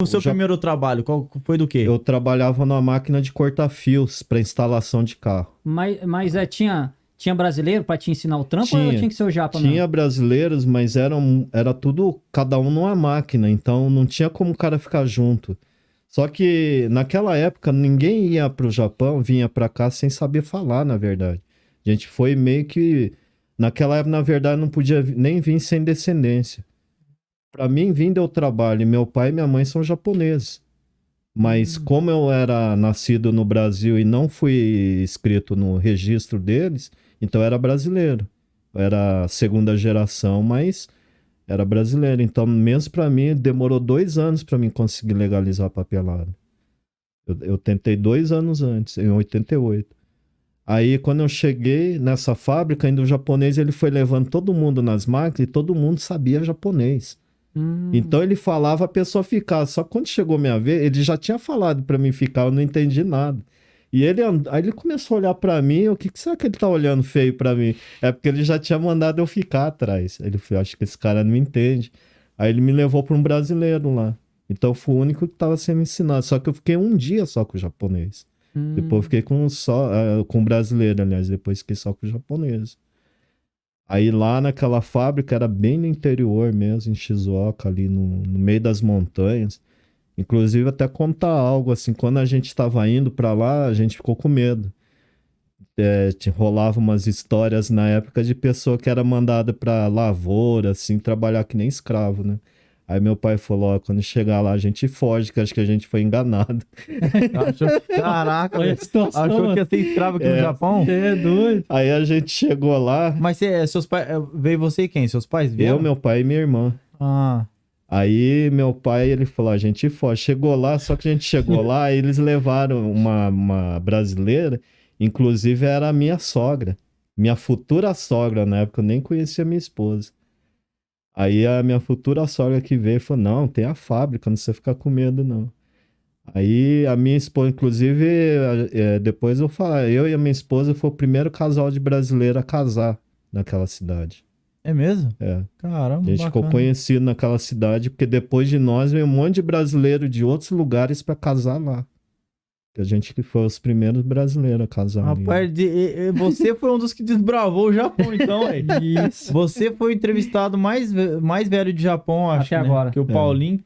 O seu primeiro trabalho, qual foi do quê? Eu trabalhava numa máquina de cortar fios para instalação de carro. Mas tinha brasileiro pra te ensinar o trampo ou tinha que ser o japa mesmo? Tinha brasileiros, mas era tudo, cada um numa máquina, então não tinha como o cara ficar junto. Só que naquela época ninguém ia pro Japão, vinha pra cá sem saber falar, na verdade. A gente foi meio que... Naquela época, na verdade, não podia nem vir sem descendência. Pra mim, vir deu trabalho. Meu pai e minha mãe são japoneses. Mas como eu era nascido no Brasil e não fui inscrito no registro deles, então eu era brasileiro. Eu era segunda geração, mas era brasileiro. Então, mesmo pra mim, demorou 2 anos pra mim conseguir legalizar a papelada. Eu tentei 2 anos antes, em 88. Aí, quando eu cheguei nessa fábrica, ainda o japonês ele foi levando todo mundo nas máquinas e todo mundo sabia japonês. Então ele falava, a pessoa ficava. Só que quando chegou minha vez, ele já tinha falado pra mim ficar, eu não entendi nada. E aí ele começou a olhar pra mim, o que será que ele tá olhando feio pra mim? É porque ele já tinha mandado eu ficar atrás. Ele falou, acho que esse cara não entende. Aí ele me levou pra um brasileiro lá. Então eu fui o único que tava sendo ensinado. Só que eu fiquei um dia só com o japonês. Depois eu fiquei com o brasileiro, aliás. Depois fiquei só com o japonês. Aí lá naquela fábrica, era bem no interior mesmo, em Shizuoka, ali no meio das montanhas. Inclusive, até contar algo, assim, quando a gente estava indo para lá, a gente ficou com medo. Rolava umas histórias na época de pessoa que era mandada para lavoura, assim, trabalhar que nem escravo, né? Aí meu pai falou, ó, quando chegar lá a gente foge, que acho que a gente foi enganado. Caraca, Olha a situação, achou que ia ser escravo aqui no Japão? É doido. Aí a gente chegou lá... Mas seus pais... Veio você e quem? Seus pais vieram? Eu, meu pai e minha irmã. Ah. Aí meu pai, ele falou, a gente foge. Chegou lá, só que a gente chegou lá, e eles levaram uma brasileira, inclusive era a minha sogra. Minha futura sogra, na época eu nem conhecia minha esposa. Aí a minha futura sogra que veio falou, não, tem a fábrica, não precisa ficar com medo, não. Aí a minha esposa, inclusive, depois eu falo, eu e a minha esposa foi o primeiro casal de brasileiro a casar naquela cidade. É mesmo? É. Caramba, A gente ficou conhecido naquela cidade, porque depois de nós veio um monte de brasileiro de outros lugares para casar lá. Que a gente que foi os primeiros brasileiros a casar. Rapaz, você foi um dos que desbravou o Japão, então, velho. Isso. Você foi o entrevistado mais velho de Japão, acho, Até né? agora. Que o Paulinho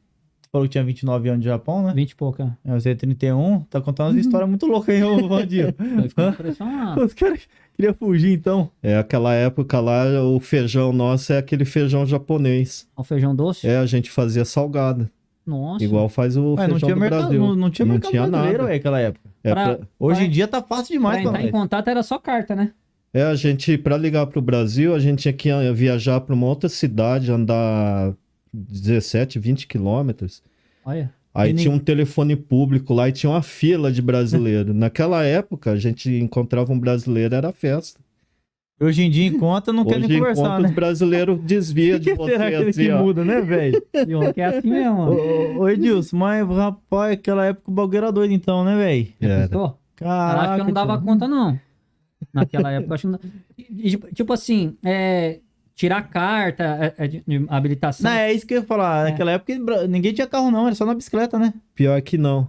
falou que tinha 29 anos de Japão, né? 20 e pouco, é. Você é 31. Tá contando umas histórias muito loucas aí, ô Vandinho. Eu fiquei impressionado. Os caras queriam fugir, então. Aquela época lá, o feijão nosso é aquele feijão japonês. O feijão doce? A gente fazia salgada. Nossa. Igual faz o feijão do Brasil. Não tinha mercado brasileiro, velho, naquela época. Hoje em dia tá fácil demais pra entrar em contato era só carta, né? A gente, pra ligar pro Brasil, a gente tinha que viajar pra uma outra cidade, andar 17, 20 quilômetros. Olha. Aí tinha um telefone público lá e tinha uma fila de brasileiros. Naquela época, a gente encontrava um brasileiro, era festa. Hoje em dia encontra, não quer nem conversar, né? Os brasileiros desviam de você. Será que ele que muda, né, velho? É assim mesmo, mano. Ô Edilson, mas rapaz, aquela época o bagulho era doido então, né, velho? Caraca, acho que eu não dava conta, não. Naquela época, acho que não... Tipo assim, tirar carta de habilitação. Não, é isso que eu ia falar. Naquela época ninguém tinha carro não, era só na bicicleta, né? Pior que não.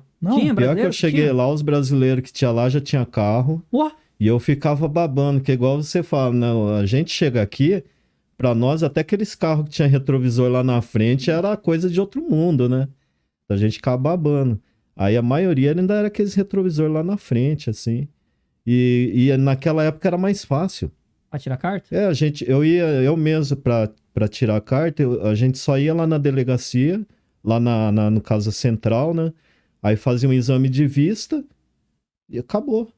Pior que eu cheguei lá, os brasileiros que tinha lá já tinha carro. Ué? E eu ficava babando, que igual você fala, né? A gente chega aqui, pra nós, até aqueles carros que tinha retrovisor lá na frente era coisa de outro mundo, né? A gente ficava babando. Aí a maioria ainda era aqueles retrovisor lá na frente, assim. E naquela época era mais fácil. Pra tirar carta? Eu mesmo pra tirar a carta, a gente só ia lá na delegacia, lá no Casa Central, né? Aí fazia um exame de vista e acabou.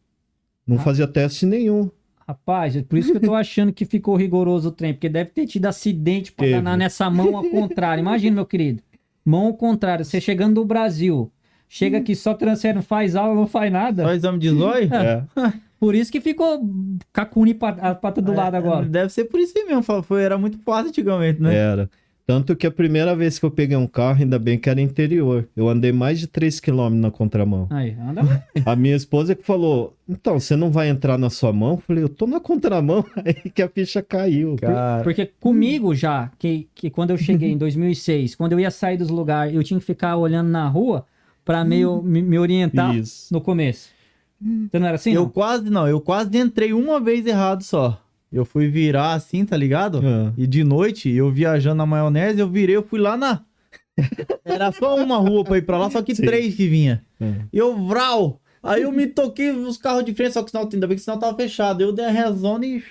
Não fazia teste nenhum. Rapaz, é por isso que eu tô achando que ficou rigoroso o trem, porque deve ter tido acidente pra danar nessa mão ao contrário. Imagina, meu querido. Mão ao contrário, você chegando do Brasil, chega aqui só transfere, não faz aula, não faz nada. Só exame de zóio? Por isso que ficou cacune pra todo lado agora. Deve ser por isso aí mesmo, era muito fácil antigamente, né? Era. Tanto que a primeira vez que eu peguei um carro, ainda bem que era interior. Eu andei mais de 3 km na contramão. Aí, anda. A minha esposa que falou, então, você não vai entrar na sua mão? Eu falei, eu tô na contramão, aí que a ficha caiu. Cara, Porque comigo já, que quando eu cheguei em 2006, quando eu ia sair dos lugares, eu tinha que ficar olhando na rua pra me orientar Isso. no começo. Você não era assim, eu não? quase entrei uma vez errado só. Eu fui virar assim, tá ligado? Ah. E de noite, eu viajando na maionese, eu virei, eu fui lá na... Era só uma rua pra ir pra lá, só que Sim. 3 que vinha. É. Eu, vral! Aí eu me toquei os carros de frente, só que o sinal, ainda bem que o sinal tava fechado. Eu dei a rezona e...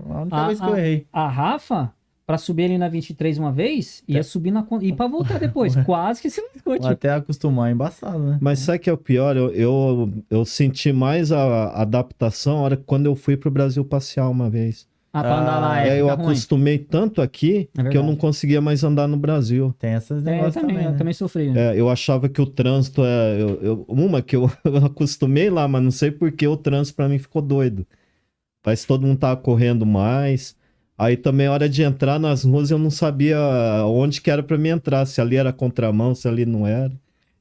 A única vez que eu errei. A Rafa, pra subir ali na 23 uma vez, ia subir e pra voltar depois. Quase que se lascou, tipo. Até acostumar, é embaçado, né? Mas sabe que é o pior? Eu senti mais a adaptação a hora que quando eu fui pro Brasil passear uma vez. Pra andar lá E aí eu fica ruim. acostumei tanto aqui É que eu não verdade. conseguia mais andar no Brasil. Tem essas É, eu negócios também, também, eu né? também sofri. Né? Eu achava que o trânsito é. Uma que eu acostumei lá, mas não sei porque o trânsito pra mim ficou doido. Parece que todo mundo tava correndo mais. Aí também a hora de entrar nas ruas eu não sabia onde que era pra mim entrar, se ali era contramão, se ali não era.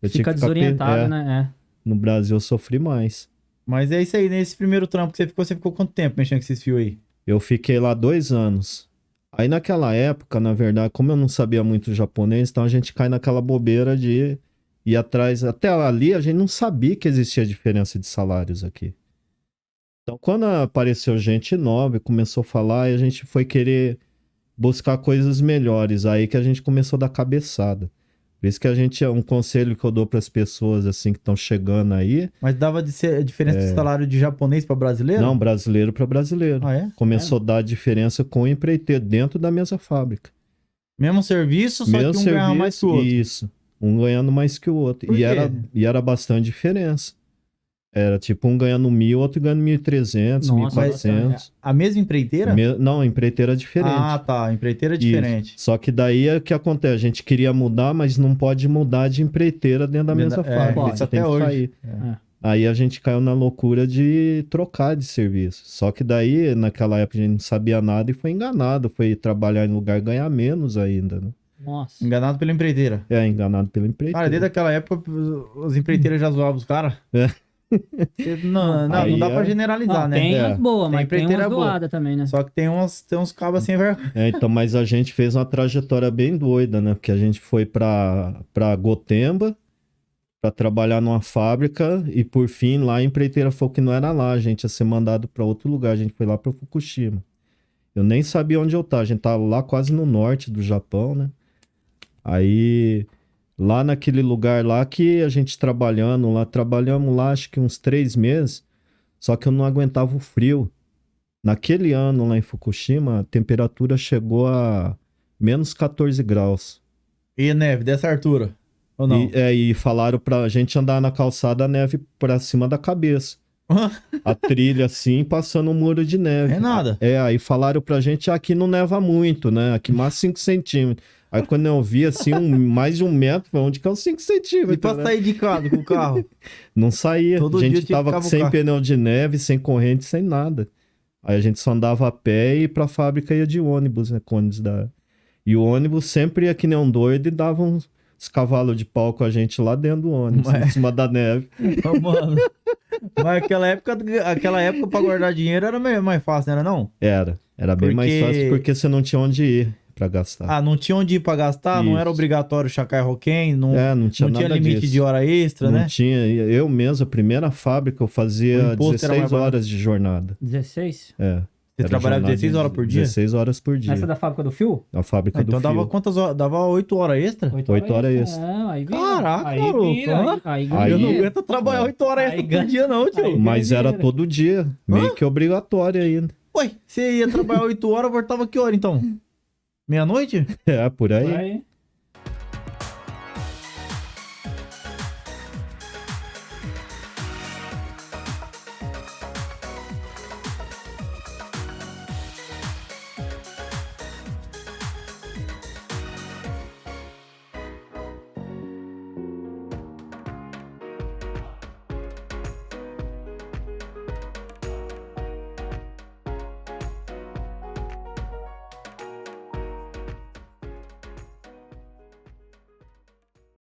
Eu tinha Fica que ficar desorientado, né? No Brasil eu sofri mais. Mas é isso aí, nesse primeiro trampo que você ficou quanto tempo mexendo com esses fios aí? Eu fiquei lá 2 anos. Aí naquela época, na verdade, como eu não sabia muito japonês, então a gente cai naquela bobeira de ir atrás. Até ali a gente não sabia que existia diferença de salários aqui. Então quando apareceu gente nova e começou a falar, a gente foi querer buscar coisas melhores. Aí que a gente começou a dar cabeçada. Por isso que a gente, um conselho que eu dou para as pessoas assim que estão chegando aí, Mas dava de ser a diferença de salário de japonês pra brasileiro? não, brasileiro para brasileiro. Ah, é? Começou a dar diferença com o empreiteiro dentro da mesma fábrica. Mesmo serviço, só Mesmo que um ganhava mais que o outro. Isso. Um ganhando mais que o outro. Por quê? E era bastante diferença. Era tipo um ganhando 1.000, outro ganhando 1.300, Nossa, 1.400. A mesma empreiteira? Não, a empreiteira é diferente. Ah, tá. A empreiteira é Isso. diferente. Só que daí é o que acontece. A gente queria mudar, mas não pode mudar de empreiteira dentro da mesma fábrica. pode. Você tem Até que hoje. sair. É. Aí a gente caiu na loucura de trocar de serviço. Só que daí, naquela época, a gente não sabia nada e foi enganado. Foi trabalhar em lugar ganhar menos ainda, né? Nossa. Enganado pela empreiteira. Enganado pelo empreiteiro. Cara, desde aquela época, os empreiteiras já zoavam os caras. É. Não Aí dá pra é- generalizar, Não, né? tem É. as boas, Tem mas tem empreiteira umas boa. doadas também, né? Só que tem uns cabos assim, velho. Então, mas a gente fez uma trajetória bem doida, né? Porque a gente foi pra Gotemba pra trabalhar numa fábrica e por fim lá a empreiteira falou que não era lá, a gente ia ser mandado pra outro lugar, a gente foi lá pra Fukushima. Eu nem sabia onde eu tava, a gente tava lá quase no norte do Japão, né? Aí lá naquele lugar lá que a gente trabalhamos lá acho que uns 3 meses, só que eu não aguentava o frio. Naquele ano lá em Fukushima, a temperatura chegou a menos 14 graus. E neve, dessa altura. Ou não? E falaram pra gente andar na calçada, a neve pra cima da cabeça. A trilha assim, passando um muro de neve. É nada. Aí falaram pra gente, aqui não neva muito, né? Aqui mais 5 centímetros. Aí quando eu vi assim, mais de 1 metro, falei, onde que é os 5 centímetros? E pra né? sair de casa com o carro? Não saía. Todo A dia gente tinha que tava sem cavucar. pneu de neve, sem corrente, sem nada. Aí a gente só andava a pé e pra fábrica ia de ônibus, né? Com ônibus E o ônibus sempre ia que nem um doido e dava uns cavalos de pau com a gente lá dentro do ônibus, Mas- em cima da neve. Ô, mano. Mas aquela época pra guardar dinheiro era mais fácil, não era não? Era bem mais Porque- fácil porque você não tinha onde ir pra gastar. Ah, não tinha onde ir pra gastar, não Isso. era obrigatório Chacai Roquem, não Não tinha tinha nada limite disso. de hora extra, Não né? tinha. Eu mesmo, a primeira fábrica, eu O fazia imposto era mais 16 barato. horas de jornada. 16? Você Era trabalhava jornada 16 de horas por dia? 16 horas por dia. Essa é da fábrica do fio? A fábrica Então do dava fio. quantas horas? Dava 8 horas extra? 8 horas extra. É, aí vira. Caraca, aí maluco, vira, hã? aí Aí- Eu não ganha. aguento trabalhar 8 horas Aí extra por ganha- dia não, tio. aí- Mas era dinheiro. todo dia. Meio que obrigatório ainda. Ué, você ia trabalhar 8 horas, voltava que hora então? Meia-noite? Por aí. Aí,